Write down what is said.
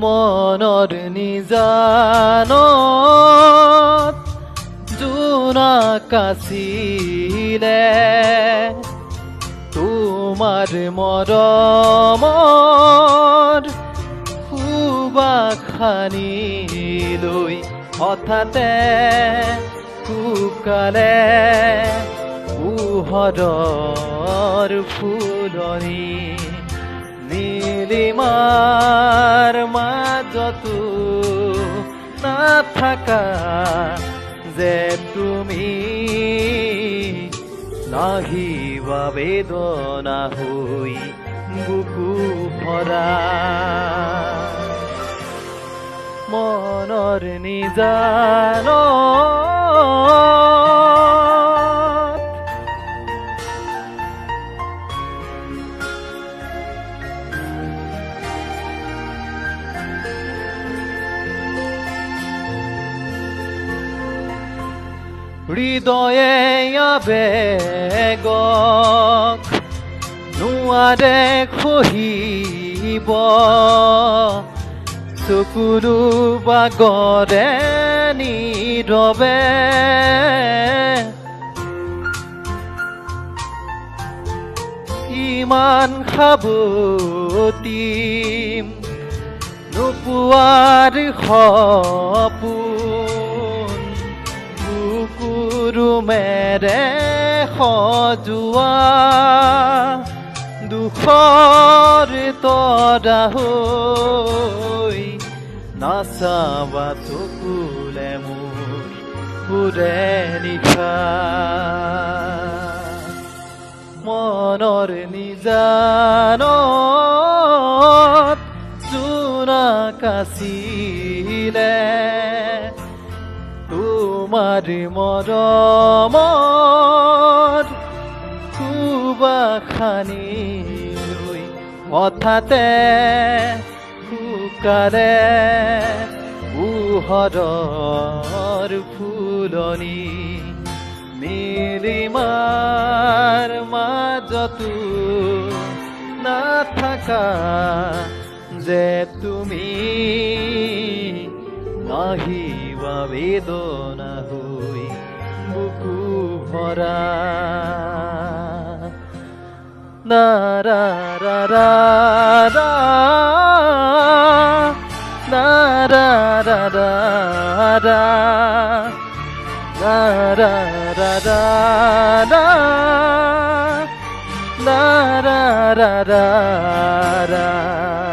মনৰ নিজানত জোনাক আছিলে তোমাৰ মৰমৰ সুবাস সানি লৈ হঠাতে শুকালে পোহৰৰ ফুলনি নীলিমাৰ মাজতো নাথাকা যে তুমি নাহিবা বেদনা হৈ বুকু ভৰা মনৰ নিজানত হৃদয়ে আবেগক নোৱাৰে খহিব চকুলো বাগৰে নীৰৱে ইমান সাৱটিম নোপোৱাৰ সপোন বুকুৰুমেৰে সজোৱা দুখৰ তৰা হৈ নাচাবা চকুলে মোৰ সুৰে নিশা মনৰ নিজানত জোনাক আছিলে তোমাৰ মৰমৰ সুবাস সানি লৈ হঠাতে শুকালে পোহৰৰ ফুলনি নীলিমাৰ মাজতো নাথাকা যে তুমি নাহিবা বেদনা হৈ বুকু ভৰা না ৰা ৰা ৰা ৰা না ৰা ৰা ৰা ৰা না ৰা ৰা ৰা ৰা না ৰা ৰা ৰা ৰা